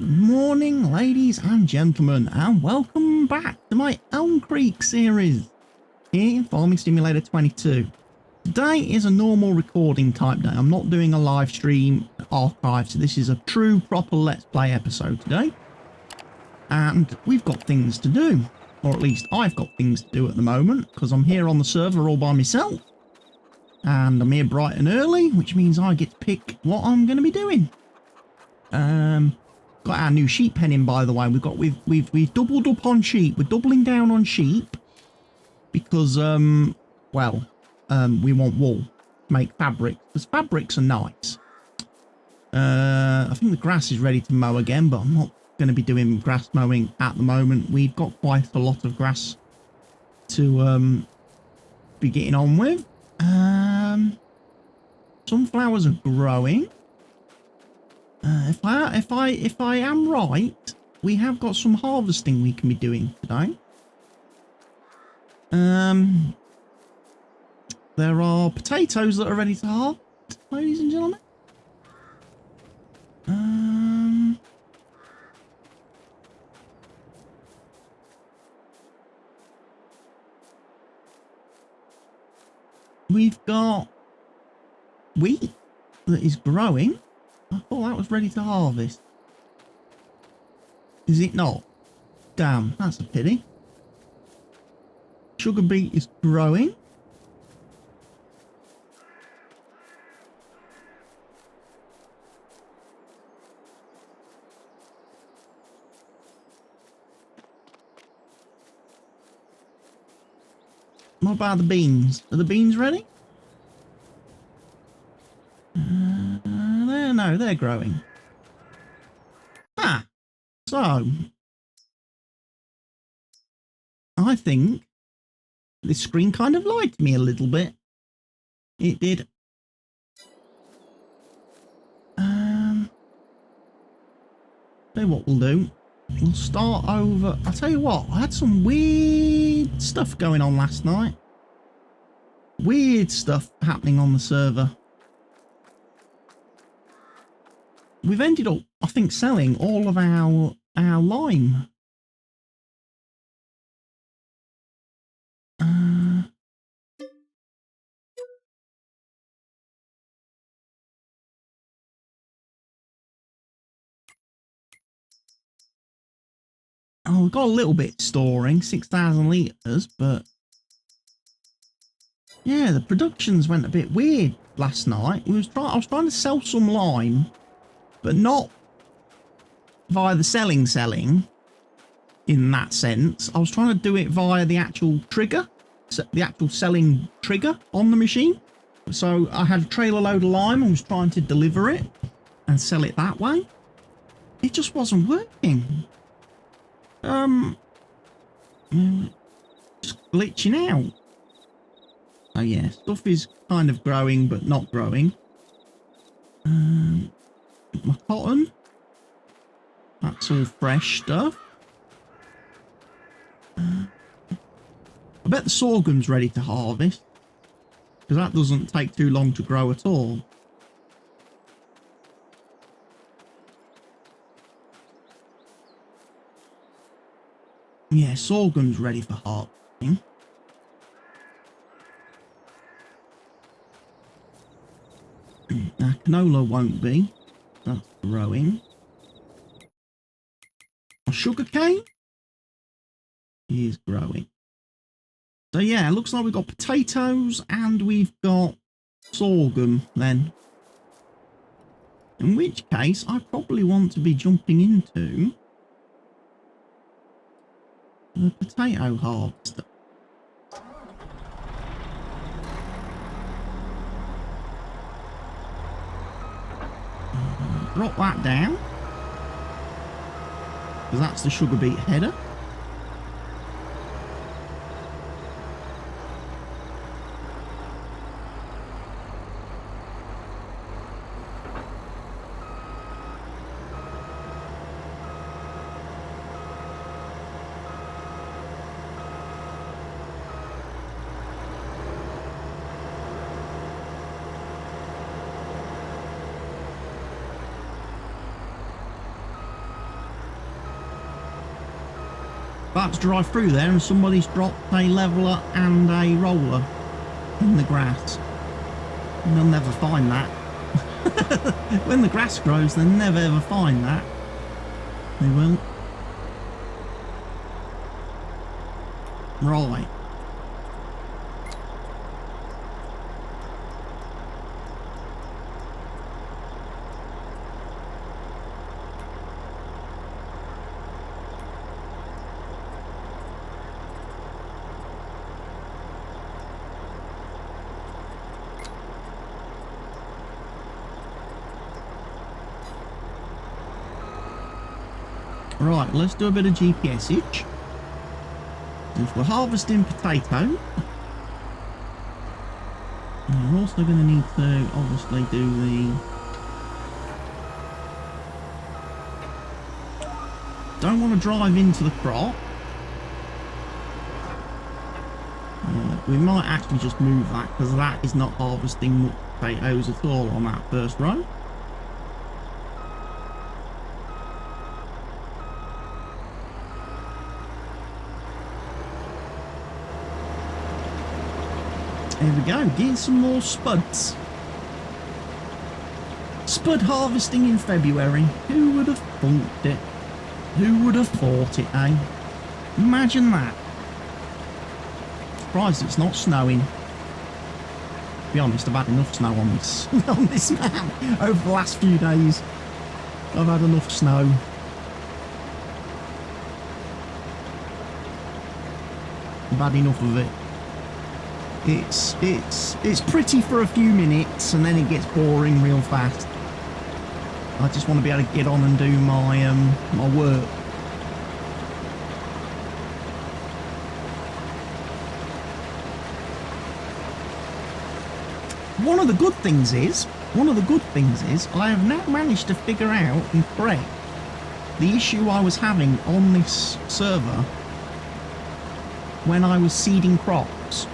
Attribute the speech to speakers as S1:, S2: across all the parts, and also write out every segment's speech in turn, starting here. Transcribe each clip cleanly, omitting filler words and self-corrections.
S1: Good morning, ladies and gentlemen, and welcome back to my Elm Creek series here in Farming Simulator 22. Today is a normal recording type day. I'm not doing a live stream archive, so this is a true proper Let's Play episode today. And we've got things to do, or at least I've got things to do at the moment, because I'm here on the server all by myself. And I'm here bright and early, which means I get to pick what I'm going to be doing. Got our new sheep pen in, by the way. We've doubled up on sheep. We're doubling down on sheep because we want wool to make fabric, because fabrics are nice. I think the grass is ready to mow again, but I'm not going to be doing grass mowing at the moment. We've got quite a lot of grass to be getting on with. Sunflowers are growing. If I am right, we have got some harvesting we can be doing today. There are potatoes that are ready to harvest, ladies and gentlemen. We've got wheat that is growing. I thought that was ready to harvest. Is it not? Damn, that's a pity. Sugar beet is growing. What about the beans? Are the beans ready? No, they're growing. So I think this screen kind of lied to me a little bit. It did. Tell you what we'll do. We'll start over. I'll tell you what, I had some weird stuff going on last night. Weird stuff happening on the server. We've ended up, I think, selling all of our lime. Oh, we've got a little bit storing, 6,000 litres, but yeah, the productions went a bit weird last night. I was trying to sell some lime, but not via the selling in that sense. I was trying to do it via the actual trigger, the actual selling trigger on the machine. So I had a trailer load of lime and was trying to deliver it and sell it that way. It just wasn't working. Just glitching out. Oh yeah, stuff is kind of growing but not growing. My cotton, that's all fresh stuff. I bet the sorghum's ready to harvest, because that doesn't take too long to grow at all. Yeah, sorghum's ready for harvesting. Now, canola won't be. That's growing. Sugarcane is growing. So yeah, it looks like we've got potatoes and we've got sorghum then. In which case, I probably want to be jumping into the potato harvester. Drop that down, because that's the sugar beet header. About to drive through there and somebody's dropped a leveler and a roller in the grass. And they'll never find that. When the grass grows, they'll never ever find that. They will. Right. Right, let's do a bit of GPSage. If we're harvesting potato, we're also going to need to obviously do the... Don't want to drive into the crop. We might actually just move that because that is not harvesting potatoes at all on that first row. There we go, getting some more spuds. Spud harvesting in February. Who would have thought it? Who would have thought it, eh? Imagine that. Surprised it's not snowing. To be honest, I've had enough snow on this on this map over the last few days. I've had enough snow. I've had enough of it. It's pretty for a few minutes and then it gets boring real fast. I just want to be able to get on and do my my work. One of the good things is I have now managed to figure out and correct the issue I was having on this server when I was seeding crops.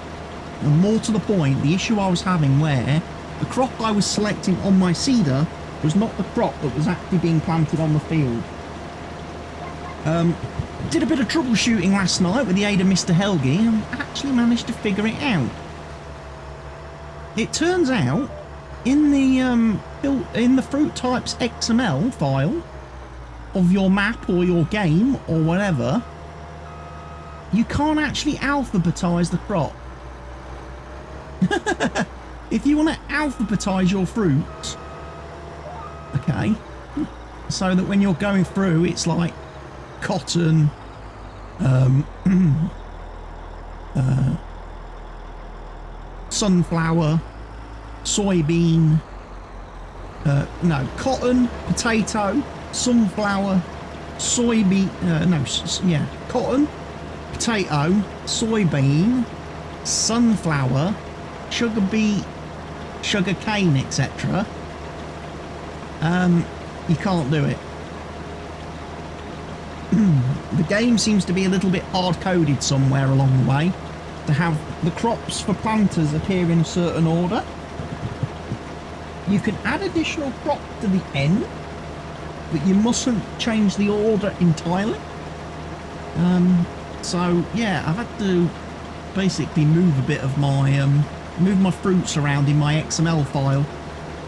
S1: And more to the point, the issue I was having where the crop I was selecting on my seeder was not the crop that was actually being planted on the field. Did a bit of troubleshooting last night with the aid of Mr. Helgi and actually managed to figure it out. It turns out in the fruit types XML file of your map or your game or whatever, you can't actually alphabetize the crop. If you want to alphabetize your fruits, okay, so that when you're going through it's like cotton, sunflower, soybean, no, cotton, potato, sunflower, soybean, cotton, potato, soybean, sunflower, sugar beet, sugar cane, etc. You can't do it. The game seems to be a little bit hard-coded somewhere along the way to have the crops for planters appear in a certain order. You can add additional crops to the end, but you mustn't change the order entirely. So yeah, I've had to basically move a bit of my move my fruits around in my XML file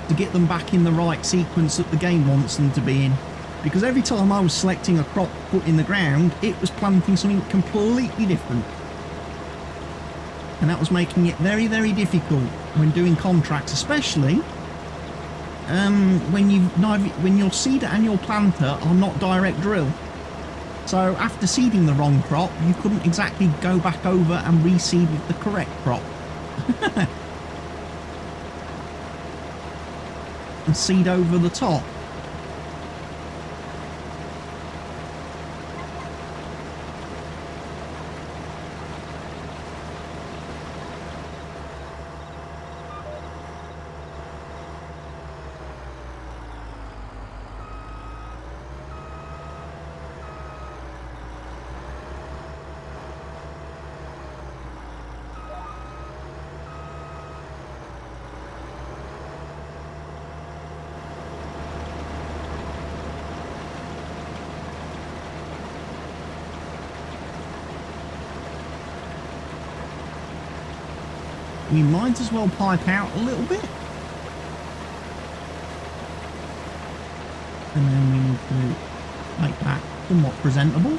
S1: to get them back in the right sequence that the game wants them to be in, because every time I was selecting a crop to put in the ground, it was planting something completely different, and that was making it very, very difficult when doing contracts, especially when your seeder and your planter are not direct drill. So after seeding the wrong crop, you couldn't exactly go back over and reseed with the correct crop. And seed over the top. we might as well pipe out a little bit. And then we need to make that somewhat presentable.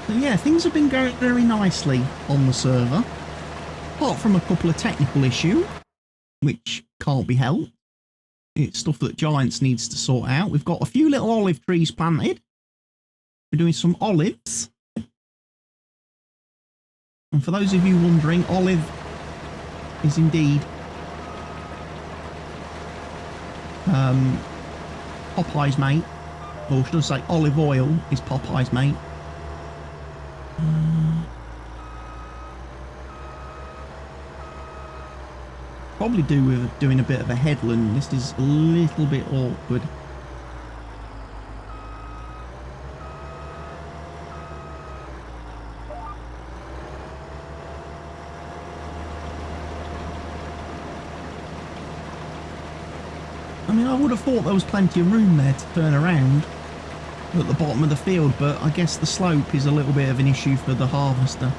S1: So yeah, things have been going very nicely on the server, apart from a couple of technical issues, which can't be helped. It's stuff that Giants needs to sort out. We've got a few little olive trees planted. We're doing some olives. And for those of you wondering, olive is indeed Popeye's mate. Or should I say olive oil is Popeye's mate. Probably do with doing a bit of a headland. This is a little bit awkward. I mean, I would have thought there was plenty of room there to turn around at the bottom of the field, but I guess the slope is a little bit of an issue for the harvester.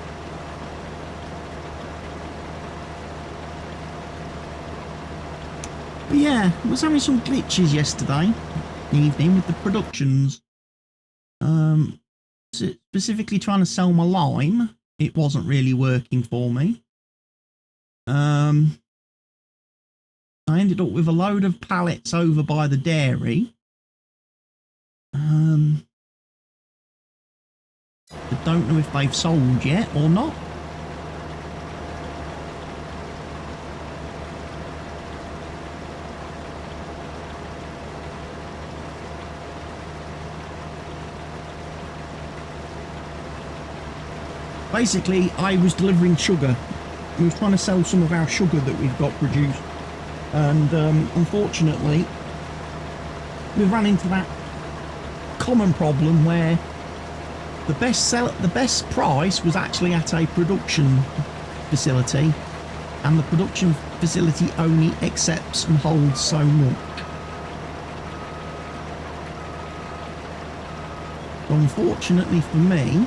S1: But yeah, I was having some glitches yesterday evening with the productions. Specifically trying to sell my lime, it wasn't really working for me. I ended up with a load of pallets over by the dairy. I don't know if they've sold yet or not. Basically, I was delivering sugar. We were trying to sell some of our sugar that we've got produced. And unfortunately, we ran into that common problem where the best price was actually at a production facility, and the production facility only accepts and holds so much. So unfortunately for me,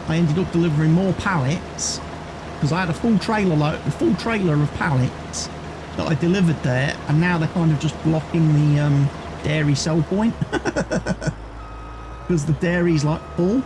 S1: I ended up delivering more pallets because I had a full trailer of pallets that I delivered there, and now they're kind of just blocking the dairy sell point because the dairy's like full.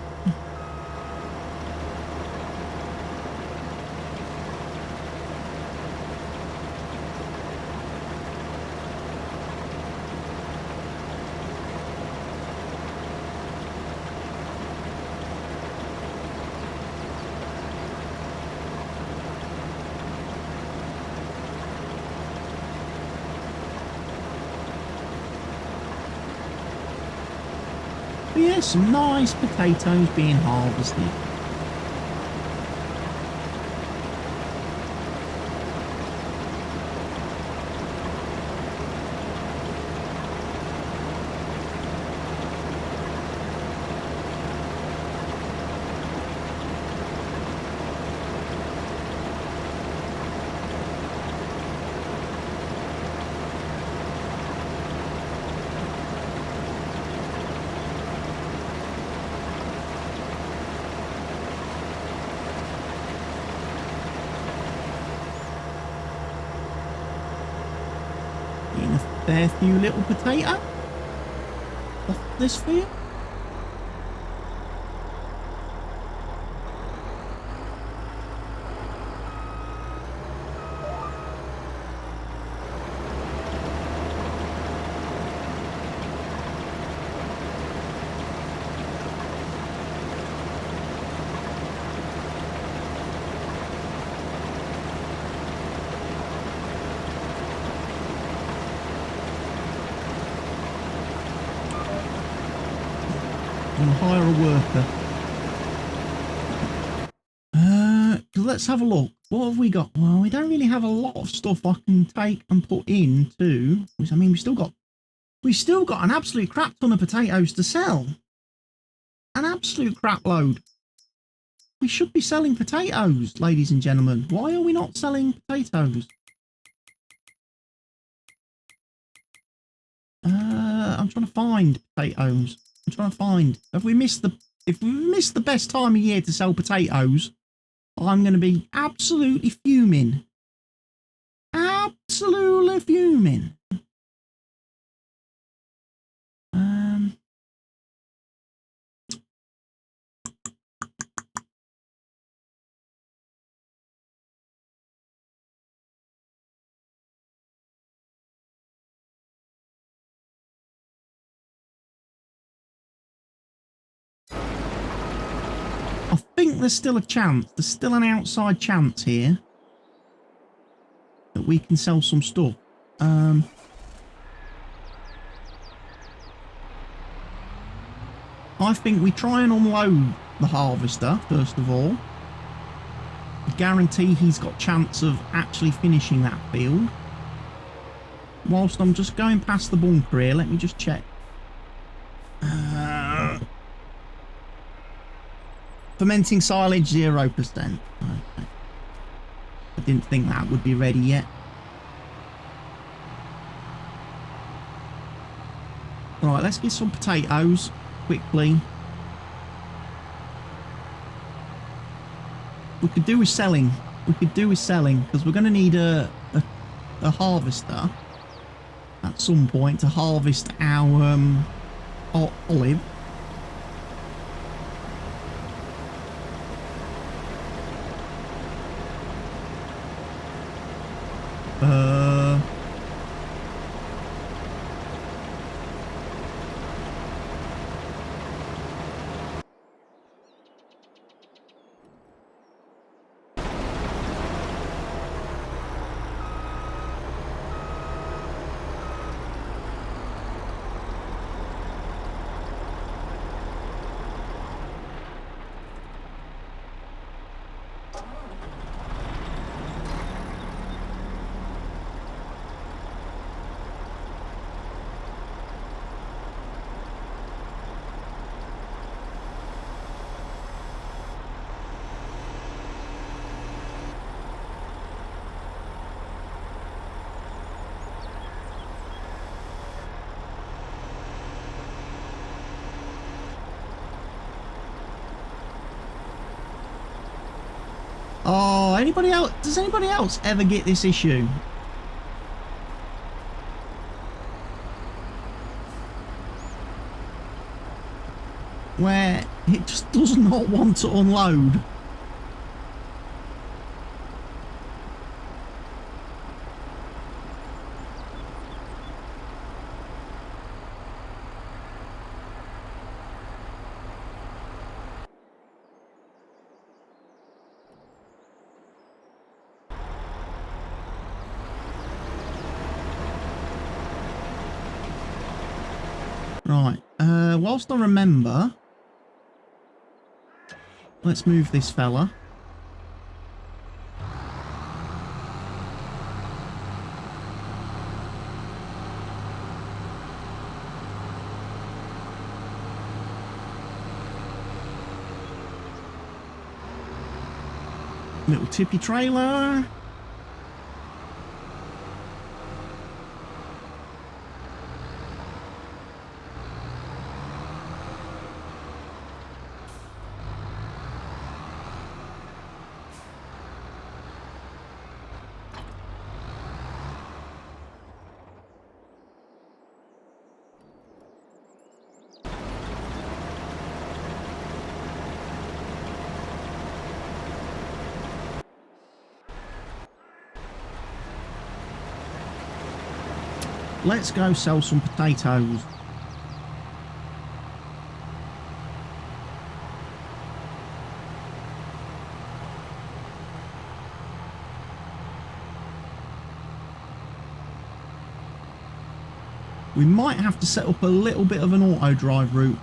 S1: Yeah, some nice potatoes being harvested. Fair few little potato off this field. We'll hire a worker. Let's have a look. What have we got? Well, we don't really have a lot of stuff I can take and put into. I mean, we've still got an absolute crap ton of potatoes to sell. An absolute crap load. We should be selling potatoes, ladies and gentlemen. Why are we not selling potatoes? I'm trying to find potatoes. I'm trying to find. If we missed the best time of year to sell potatoes, I'm going to be absolutely fuming. Absolutely fuming. I think there's still a chance. There's still an outside chance here that we can sell some stuff. I think we try and unload the harvester first of all. I guarantee he's got chance of actually finishing that field. Whilst I'm just going past the bunker here, let me just check. Fermenting silage 0%. Okay. I didn't think that would be ready yet. Right, let's get some potatoes quickly. We could do with selling. Because we're going to need a harvester at some point to harvest our olive. Oh, anybody else? Does anybody else ever get this issue? Where it just does not want to unload. Right, whilst I remember, let's move this fella. Little tippy trailer. Let's go sell some potatoes. We might have to set up a little bit of an auto drive route.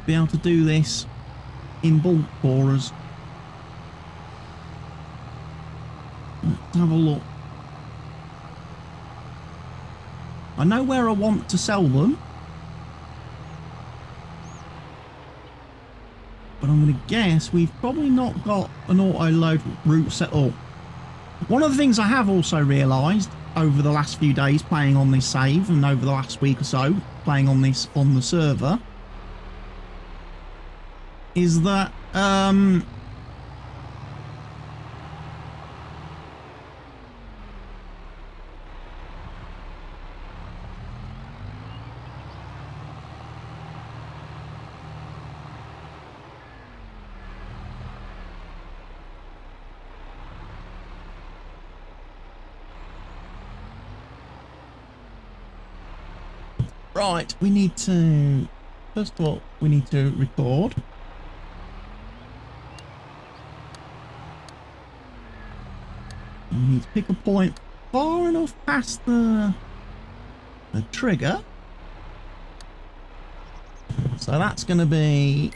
S1: Be able to do this in bulk for us. Let's have a look. I know where I want to sell them, but I'm going to guess we've probably not got an auto load route set up. One of the things I have also realised over the last few days playing on this save, and over the last week or so playing on this on the server, is that right, we need to, first of all, we need to record. We need to pick a point far enough past the trigger. So that's going to be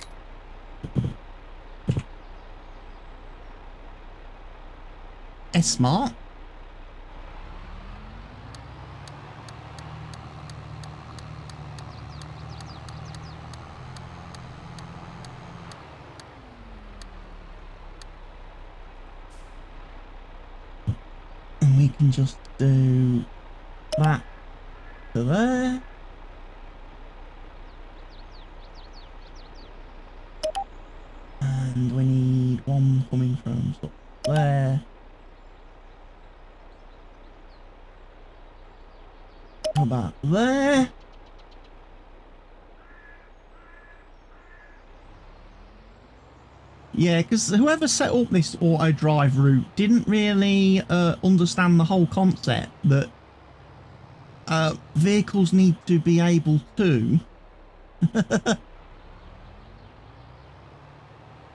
S1: S-Smart. We can just do that to there. And we need one coming from sort of there. How about there? Yeah, because whoever set up this auto drive route didn't really understand the whole concept that vehicles need to be able to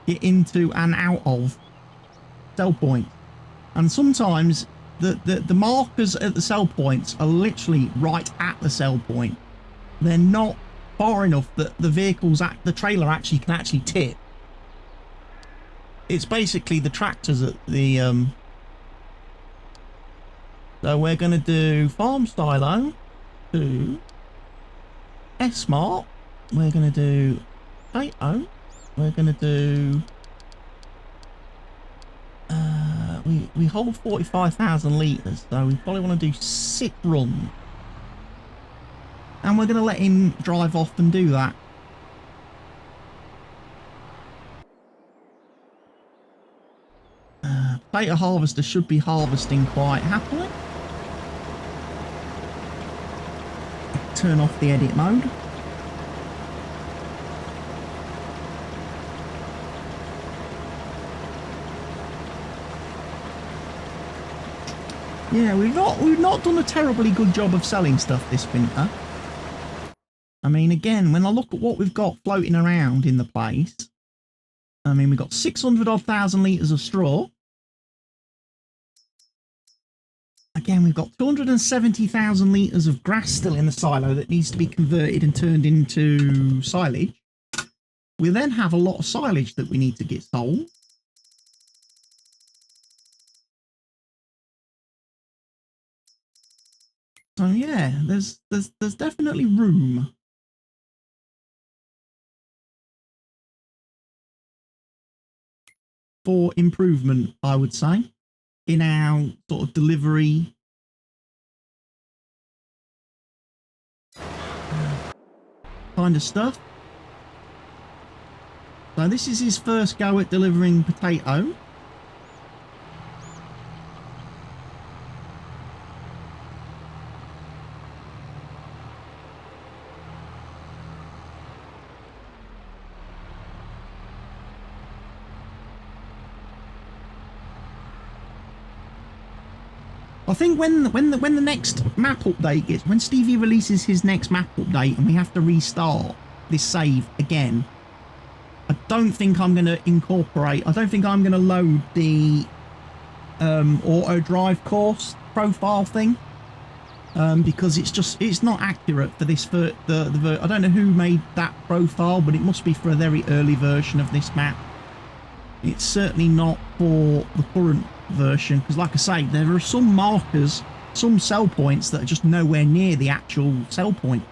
S1: get into and out of sell point. And sometimes the markers at the sell points are literally right at the sell point. They're not far enough that the vehicles, the trailer actually can actually tip. It's basically the tractors at the so we're going to do farm stylo to S-Smart. We're going to do potato. We're going to do we hold 45,000 litres, so we probably want to do 6 runs, and we're going to let him drive off and do that. Potato harvester should be harvesting quite happily. Turn off the edit mode. Yeah, we've not done a terribly good job of selling stuff this winter. I mean, again, when I look at what we've got floating around in the place, I mean, we've got 600 odd thousand litres of straw. Again, we've got 270,000 litres of grass still in the silo that needs to be converted and turned into silage. We then have a lot of silage that we need to get sold. So yeah, there's definitely room. For improvement, I would say, in our sort of delivery kind of stuff. So this is his first go at delivering potato. I think when the next map update gets, when Stevie releases his next map update and we have to restart this save again, I don't think I'm going to incorporate, I don't think I'm going to load the auto drive course profile thing because it's not accurate for this. I don't know who made that profile, but it must be for a very early version of this map. It's certainly not for the current version, because like I say, there are some markers, some sell points that are just nowhere near the actual sell point.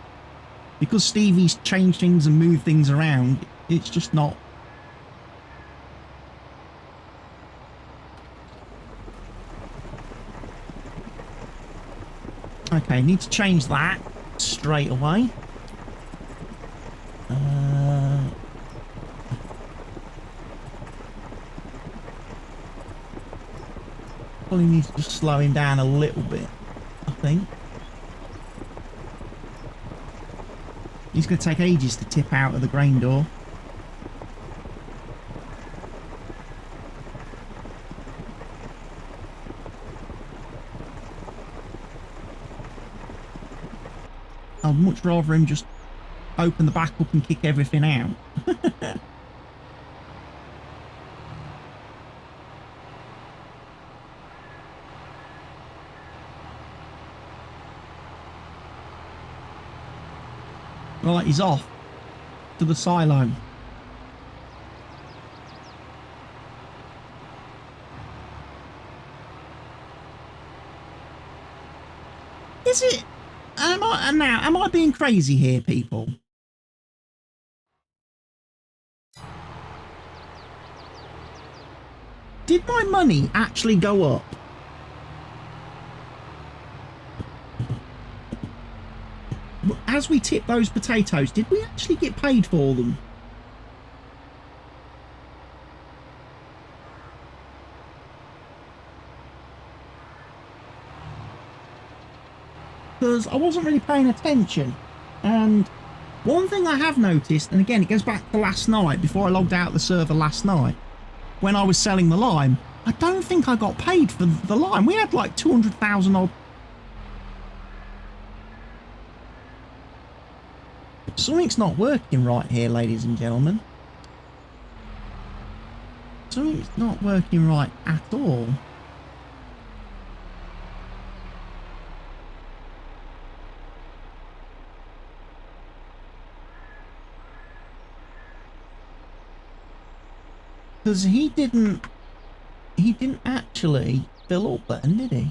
S1: Because Stevie's changed things and moved things around, it's just not. Okay, need to change that straight away. Probably need to just slow him down a little bit, I think. He's going to take ages to tip out of the grain door. I'd much rather him just open the back up and kick everything out. Right, he's off to the silo. Is it? Am I being crazy here, people? Did my money actually go up? As we tip those potatoes, did we actually get paid for them? Because I wasn't really paying attention. And one thing I have noticed, and again it goes back to last night, before I logged out the server last night, when I was selling the lime, I don't think I got paid for the lime. We had like 200,000 odd. Something's not working right here, ladies and gentlemen. Something's not working right at all. Because he didn't actually fill up then, did he?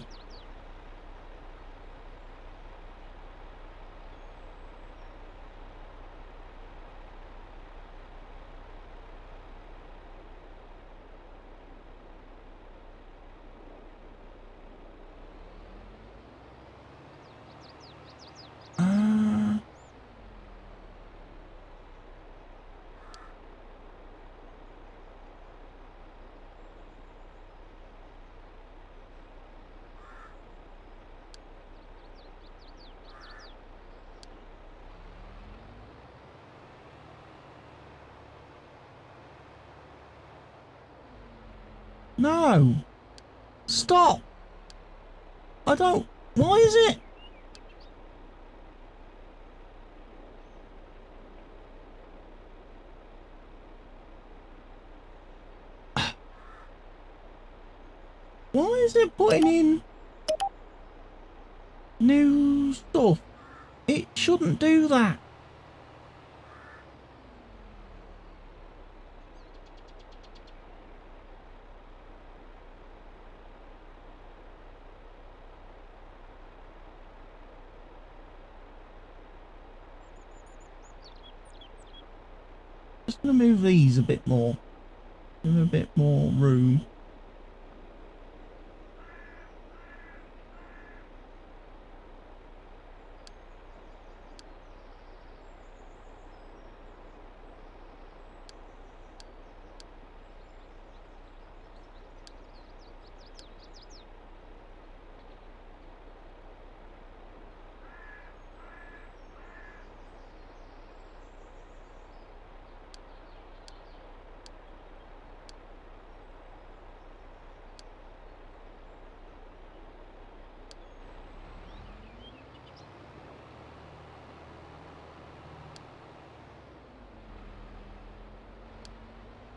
S1: No! Stop! I don't... Why is it? Why is it putting in new stuff? It shouldn't do that. Just gonna move these a bit more. Give them a bit more room.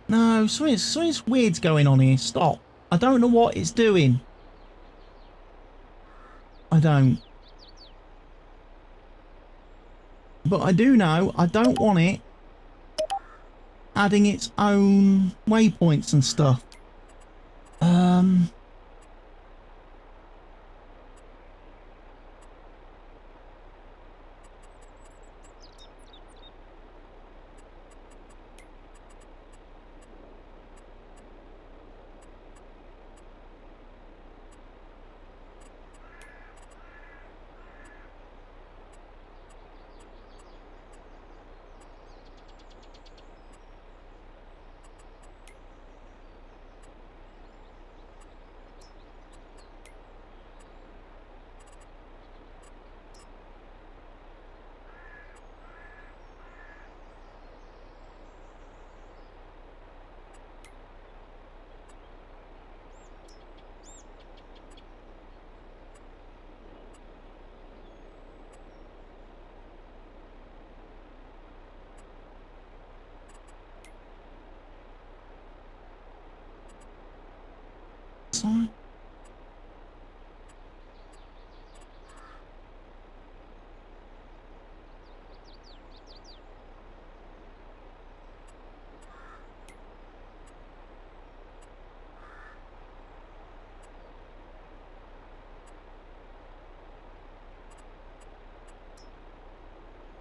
S1: No, something's weird's going on here. Stop. I don't know what it's doing. I don't. But I do know I don't want it adding its own waypoints and stuff.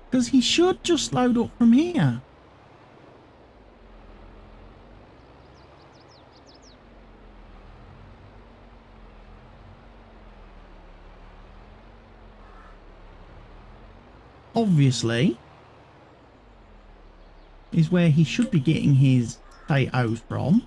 S1: Because he should just load up from here. Obviously, is where he should be getting his potatoes from.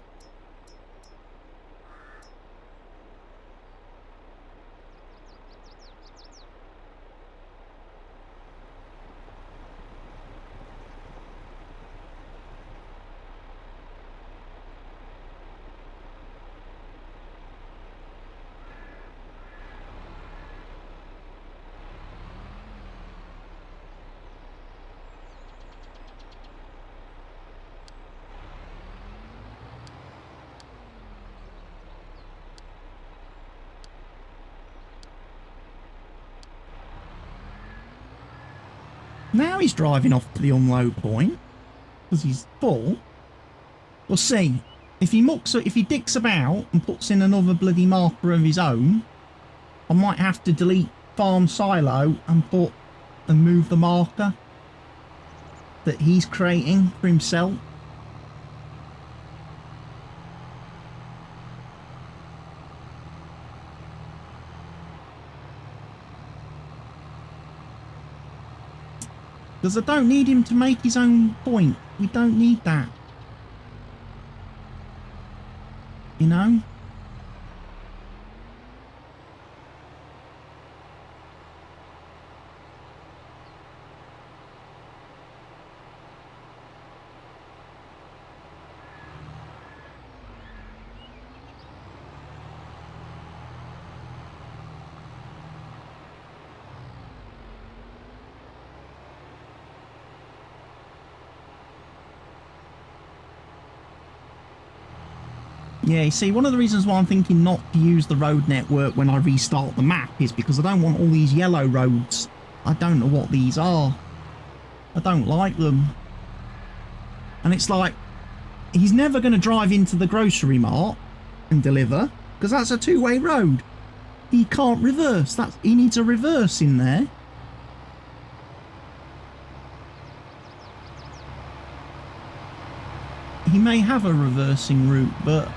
S1: Now he's driving off to the unload point because he's full. We'll see. If he dicks about and puts in another bloody marker of his own, I might have to delete farm silo and move the marker that he's creating for himself. Because I don't need him to make his own point. We don't need that. You know? Yeah, you see, one of the reasons why I'm thinking not to use the road network when I restart the map is because I don't want all these yellow roads. I don't know what these are. I don't like them. And it's like, he's never going to drive into the grocery mart and deliver, because that's a two-way road. He can't reverse. He needs a reverse in there. He may have a reversing route, but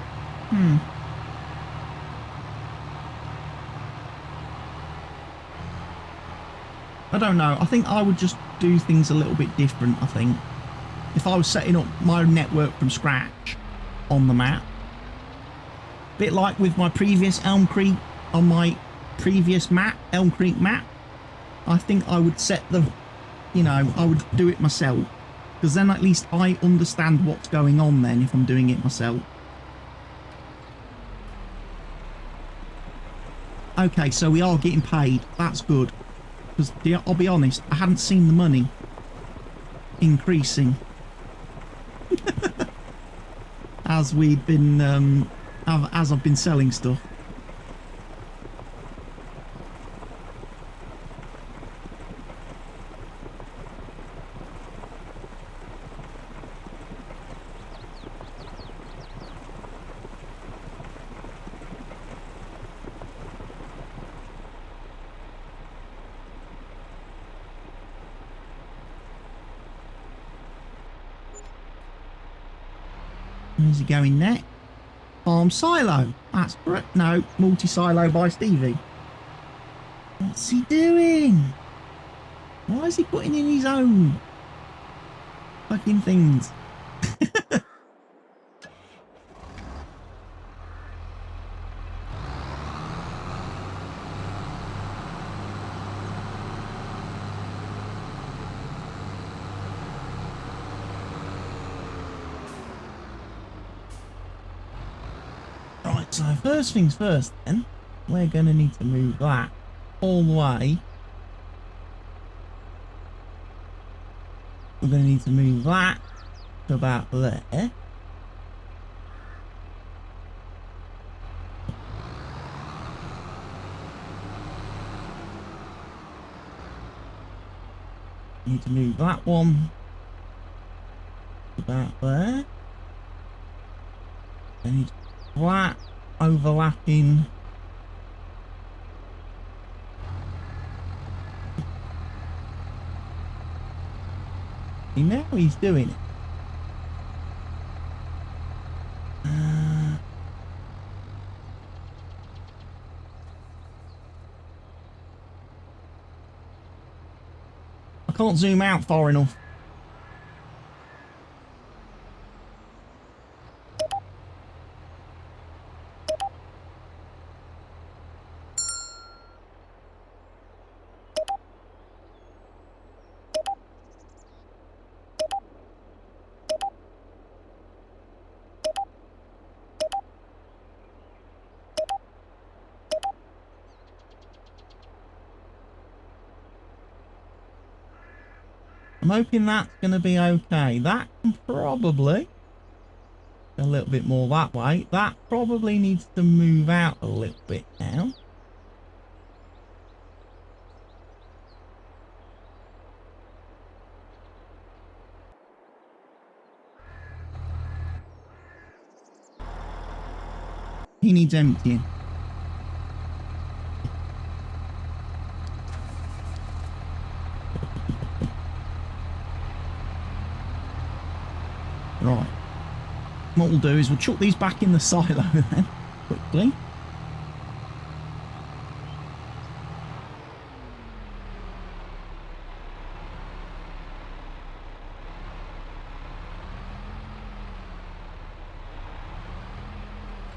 S1: I don't know. I think I would just do things a little bit different, I think. If I was setting up my network from scratch on the map. Bit like with my previous Elm Creek, on my previous map, Elm Creek Map. I think I would set the, I would do it myself. Because then at least I understand what's going on then if I'm doing it myself. Okay, so we are getting paid. That's good. Because I'll be honest, I hadn't seen the money increasing. As we've been, as I've been selling stuff. Where's he going next? Farm silo. That's correct. No, multi-silo by Stevie. What's he doing? Why is he putting in his own fucking things? Right, so first things first then, we're going to need to move that all the way. We're going to need to move that to about there. Need to move that one to about there. I need that overlapping. See, now he's doing it. I can't zoom out far enough. I'm hoping that's going to be okay. That can probably a little bit more that way. That probably needs to move out a little bit now. He needs emptying. Right. What we'll do is we'll chuck these back in the silo then, quickly.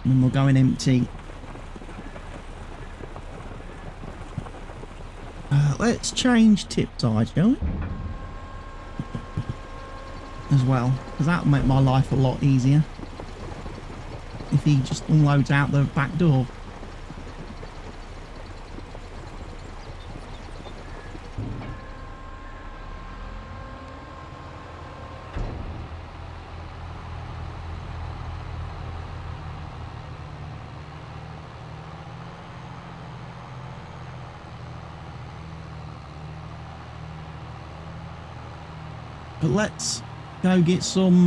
S1: And then we'll go and empty. Let's change tip side, shall we? As well, because that'll make my life a lot easier if he just unloads out the back door. But let's go get some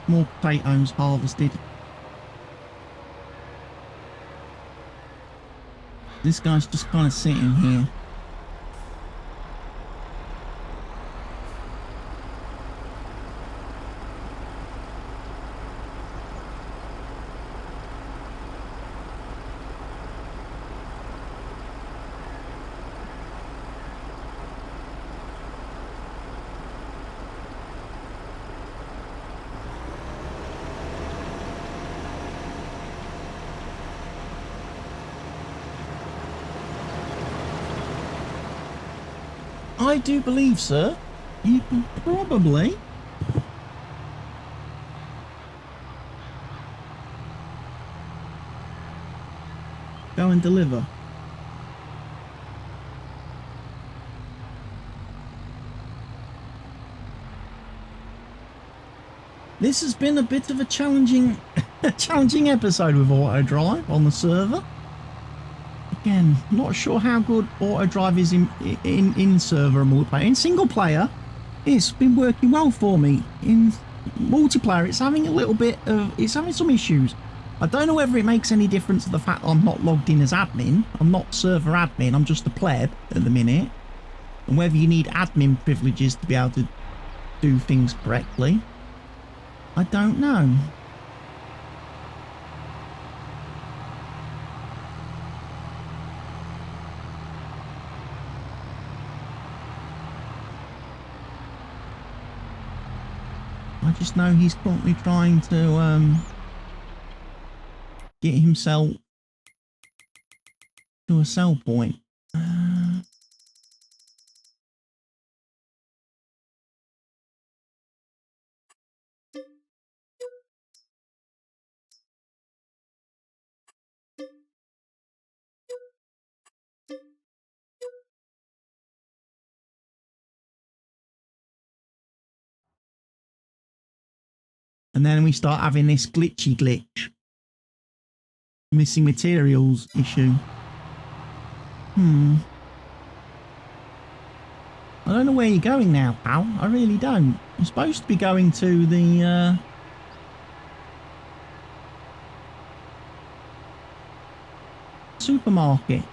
S1: more potatoes harvested. This guy's just kind of sitting here. I do believe, sir, you can probably go and deliver. This has been a bit of a challenging episode with auto drive on the server. Again, not sure how good auto drive is in server and multiplayer. In single player, it's been working well for me. In multiplayer, it's having a little bit of, it's having some issues. I don't know whether it makes any difference to the fact that I'm not logged in as admin. I'm not server admin, I'm just a pleb at the minute. And whether you need admin privileges to be able to do things correctly. I don't know. I just know he's currently trying to get himself to a sell point. And then we start having this glitch. Missing materials issue. I don't know where you're going now, pal. I really don't. You're supposed to be going to the supermarket.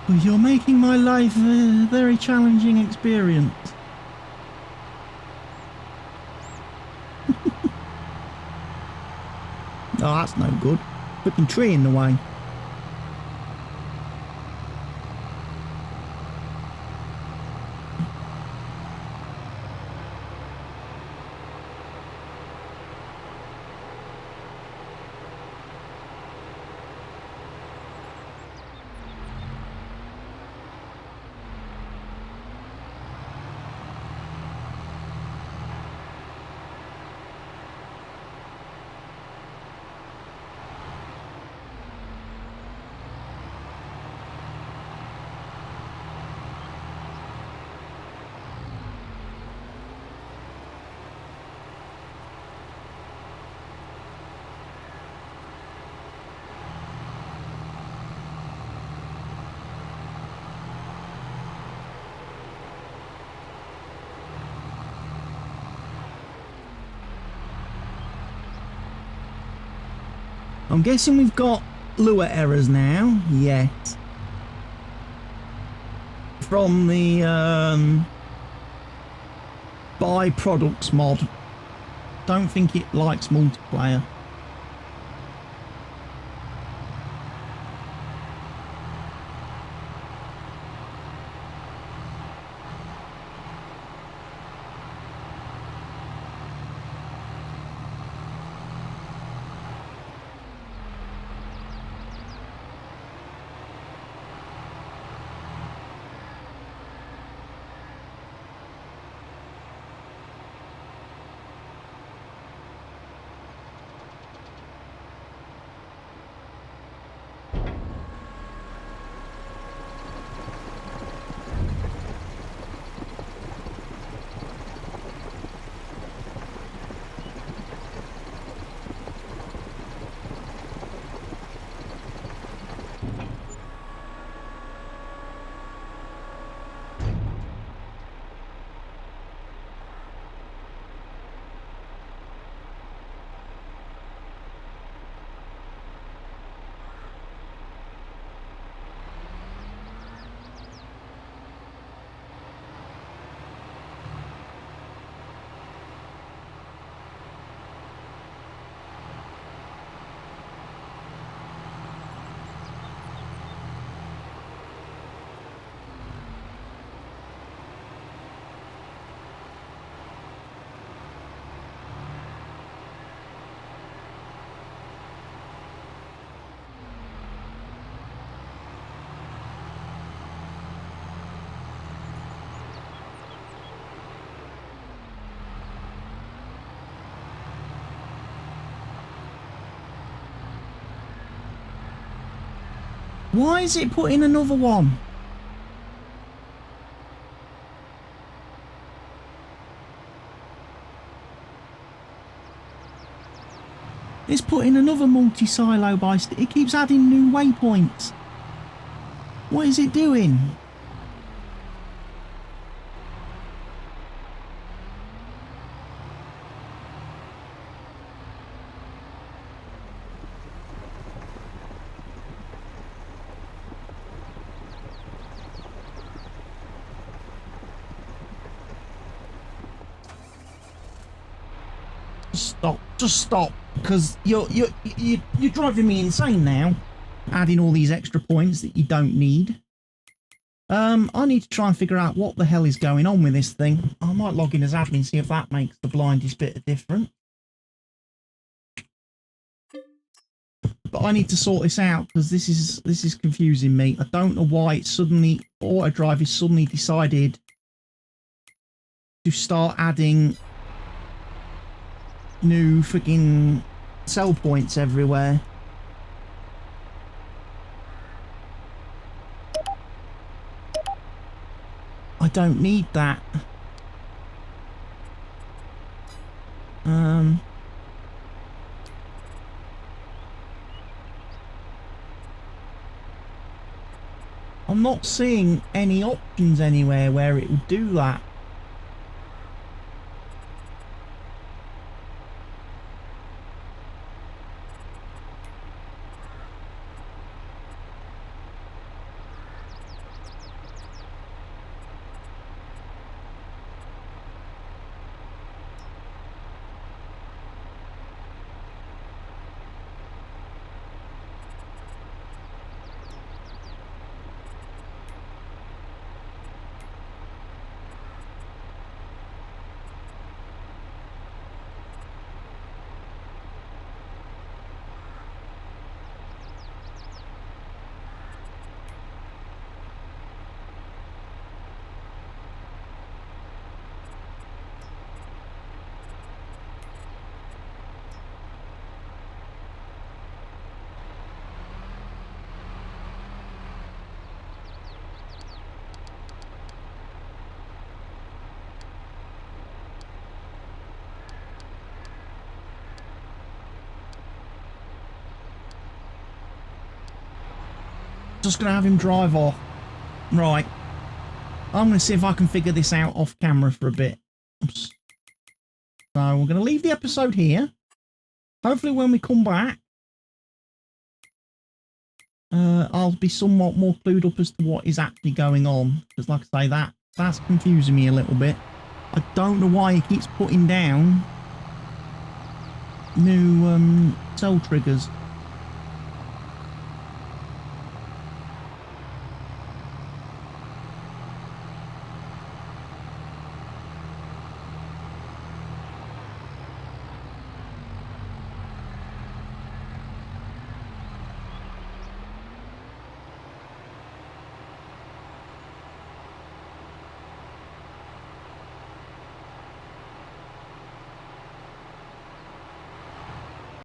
S1: Well, you're making my life a very challenging experience. Oh, that's no good. Flipping tree in the way. I'm guessing we've got lure errors now. Yes. From the byproducts mod. Don't think it likes multiplayer. Why is it putting another one? It's putting another multi-silo by... It keeps adding new waypoints. What is it doing? Just stop, because you're driving me insane now, adding all these extra points that you don't need. I need to try and figure out what the hell is going on with this thing. I might log in as admin, see if that makes the blindest bit of difference. But I need to sort this out, because this is confusing me. I don't know why it's suddenly, auto drive has suddenly decided to start adding new freaking sell points everywhere. I don't need that. I'm not seeing any options anywhere where it will do that. Just gonna have him drive off. Right. I'm gonna see if I can figure this out off camera for a bit. So we're gonna leave the episode here. Hopefully when we come back, I'll be somewhat more clued up as to what is actually going on. Because like I say, that's confusing me a little bit. I don't know why he keeps putting down new cell triggers.